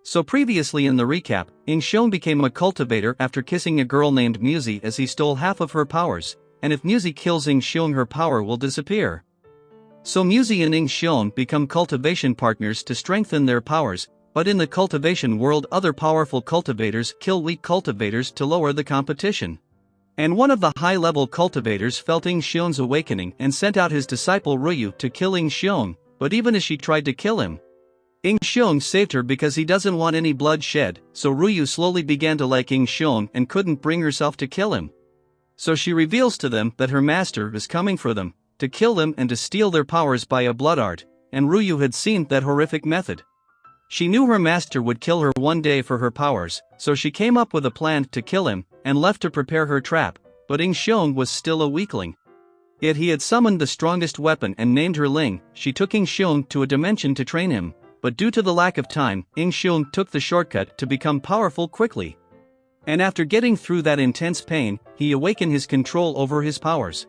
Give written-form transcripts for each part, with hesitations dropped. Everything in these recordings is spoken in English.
So previously in the recap, In-Sheon became a cultivator after kissing a girl named Musi as he stole half of her powers, and if Musi kills In-Sheon her power will disappear. So Musi and In-Sheon become cultivation partners to strengthen their powers, but in the cultivation world other powerful cultivators kill weak cultivators to lower the competition. And one of the high-level cultivators felt In-Sheon's awakening and sent out his disciple Ryu to kill In-Sheon, but even as she tried to kill him, In-Sheon saved her because he doesn't want any blood shed, so Ryu slowly began to like In-Sheon and couldn't bring herself to kill him. So she reveals to them that her master is coming for them, to kill them and to steal their powers by a blood art, and Ryu had seen that horrific method. She knew her master would kill her one day for her powers, so she came up with a plan to kill him, and left to prepare her trap, but In-Sheon was still a weakling. Yet he had summoned the strongest weapon and named her Ling. She took In-Sheon to a dimension to train him, but due to the lack of time, In-Sheon took the shortcut to become powerful quickly. And after getting through that intense pain, he awakened his control over his powers.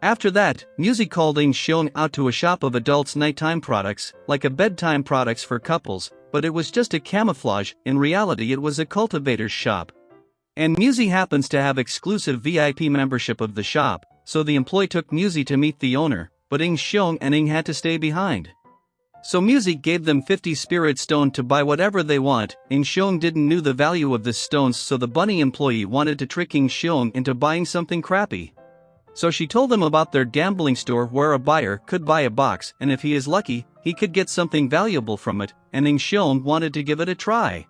After that, Musi called In-Sheon out to a shop of adults' nighttime products, like a bedtime products for couples, but it was just a camouflage. In reality it was a cultivator's shop. And Musi happens to have exclusive VIP membership of the shop, so the employee took Musi to meet the owner, but In-Sheon and In had to stay behind. So Musi gave them 50 spirit stone to buy whatever they want. In-Sheon didn't know the value of the stones, so the bunny employee wanted to trick In-Sheon into buying something crappy. So she told them about their gambling store where a buyer could buy a box, and if he is lucky, he could get something valuable from it, and In-Sheon wanted to give it a try.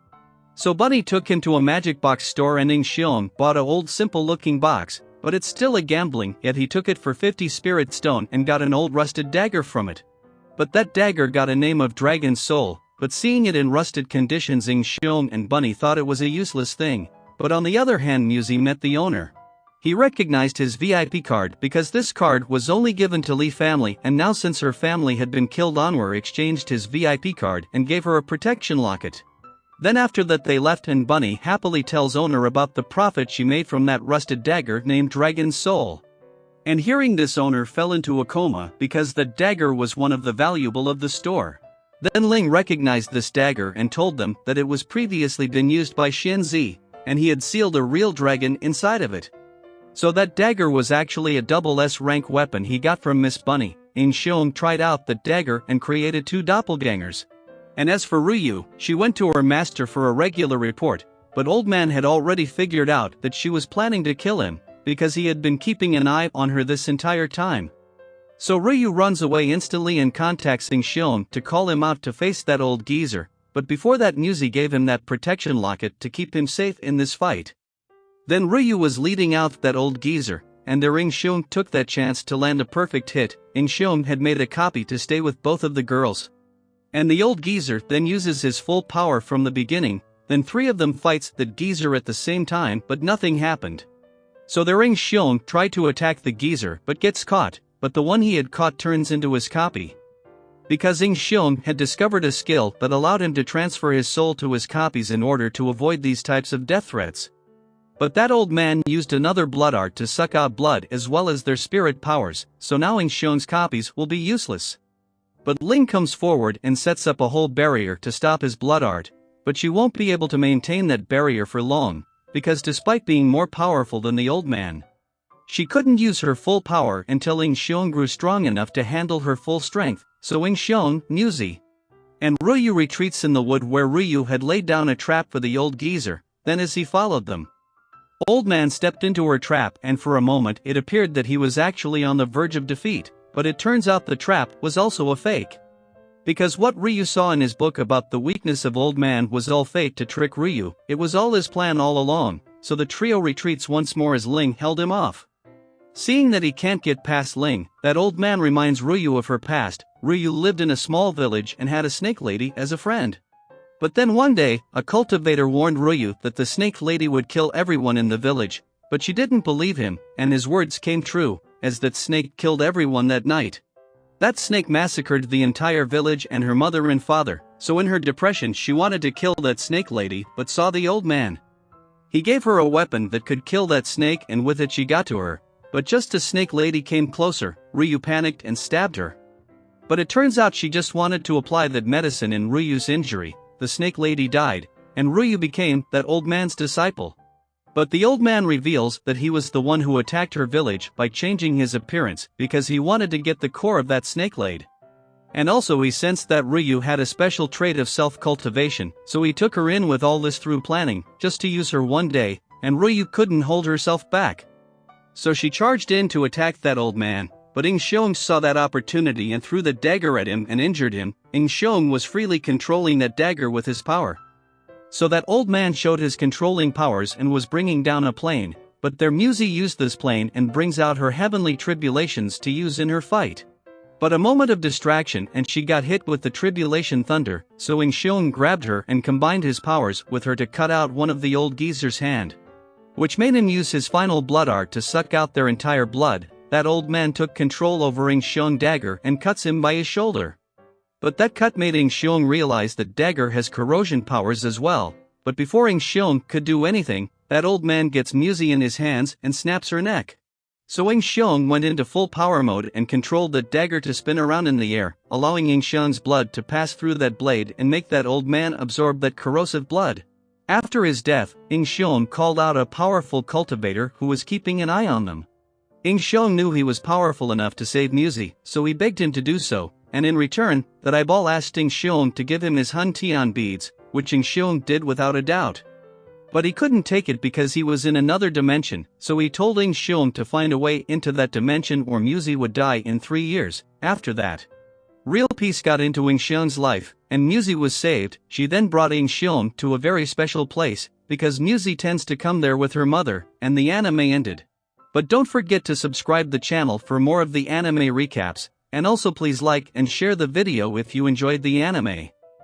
So Bunny took him to a magic box store and In-Sheon bought a old simple looking box, but it's still a gambling, yet he took it for 50 spirit stone and got an old rusted dagger from it. But that dagger got a name of Dragon's Soul, but seeing it in rusted conditions, In-Sheon and Bunny thought it was a useless thing. But on the other hand, Musi met the owner. He recognized his VIP card because this card was only given to Lee family, and now since her family had been killed, Onwar exchanged his VIP card and gave her a protection locket. Then after that they left and Bunny happily tells owner about the profit she made from that rusted dagger named Dragon's Soul. And hearing this, owner fell into a coma because the dagger was one of the valuable of the store. Then Ling recognized this dagger and told them that it was previously been used by Shen Zi, and he had sealed a real dragon inside of it. So that dagger was actually a double S rank weapon he got from Miss Bunny. In-Sheon tried out the dagger and created 2 doppelgangers. And as for Ryu, she went to her master for a regular report, but old man had already figured out that she was planning to kill him, because he had been keeping an eye on her this entire time. So Ryu runs away instantly and contacts In-Sheon to call him out to face that old geezer, but before that Musi gave him that protection locket to keep him safe in this fight. Then Ryu was leading out that old geezer, and there In-Sheon took that chance to land a perfect hit. In-Sheon had made a copy to stay with both of the girls. And the old geezer then uses his full power from the beginning, then 3 of them fights that geezer at the same time, but nothing happened. So the In-Sheon tried to attack the geezer but gets caught, but the one he had caught turns into his copy. Because In-Sheon had discovered a skill that allowed him to transfer his soul to his copies in order to avoid these types of death threats. But that old man used another blood art to suck out blood as well as their spirit powers, so now In-Sheon's copies will be useless. But Ling comes forward and sets up a whole barrier to stop his blood art, but she won't be able to maintain that barrier for long, because despite being more powerful than the old man, she couldn't use her full power until In-Sheon grew strong enough to handle her full strength, so In-Sheon, Musi, and Ryu retreats in the wood where Ryu had laid down a trap for the old geezer. Then as he followed them, old man stepped into her trap, and for a moment it appeared that he was actually on the verge of defeat, but it turns out the trap was also a fake. Because what Ryu saw in his book about the weakness of old man was all fake to trick Ryu, it was all his plan all along, so the trio retreats once more as Ling held him off. Seeing that he can't get past Ling, that old man reminds Ryu of her past. Ryu lived in a small village and had a snake lady as a friend. But then one day, a cultivator warned Ryu that the snake lady would kill everyone in the village, but she didn't believe him, and his words came true, as that snake killed everyone that night. That snake massacred the entire village and her mother and father, so in her depression she wanted to kill that snake lady but saw the old man. He gave her a weapon that could kill that snake, and with it she got to her, but just as snake lady came closer, Ryu panicked and stabbed her. But it turns out she just wanted to apply that medicine in Ryu's injury, the snake lady died, and Ryu became that old man's disciple. But the old man reveals that he was the one who attacked her village by changing his appearance because he wanted to get the core of that snake laid. And also he sensed that Ryu had a special trait of self-cultivation, so he took her in with all this through planning, just to use her one day, and Ryu couldn't hold herself back. So she charged in to attack that old man, but Ing Xiong saw that opportunity and threw the dagger at him and injured him. Ing Xiong was freely controlling that dagger with his power. So that old man showed his controlling powers and was bringing down a plane, but there Muzi used this plane and brings out her heavenly tribulations to use in her fight. But a moment of distraction and she got hit with the tribulation thunder, so Ing Xiong grabbed her and combined his powers with her to cut out one of the old geezer's hand, which made him use his final blood art to suck out their entire blood. That old man took control over Ing Xiong dagger and cuts him by his shoulder. But that cut made Ing Xiong realize that dagger has corrosion powers as well, but before Ing Xiong could do anything, that old man gets Muzi in his hands and snaps her neck. So Ing Xiong went into full power mode and controlled the dagger to spin around in the air, allowing Ing Xiong's blood to pass through that blade and make that old man absorb that corrosive blood. After his death, Ing Xiong called out a powerful cultivator who was keeping an eye on them. Ing Xiong knew he was powerful enough to save Muzi, so he begged him to do so, and in return, that eyeball asked Ing Xiong to give him his Hun Tian beads, which Ing Xiong did without a doubt. But he couldn't take it because he was in another dimension, so he told Ing Xiong to find a way into that dimension or Muzi would die in 3 years. After that, real peace got into Ing Xiong's life, and Muzi was saved. She then brought Ing Xiong to a very special place, because Muzi tends to come there with her mother, and the anime ended. But don't forget to subscribe the channel for more of the anime recaps, and also please like and share the video if you enjoyed the anime.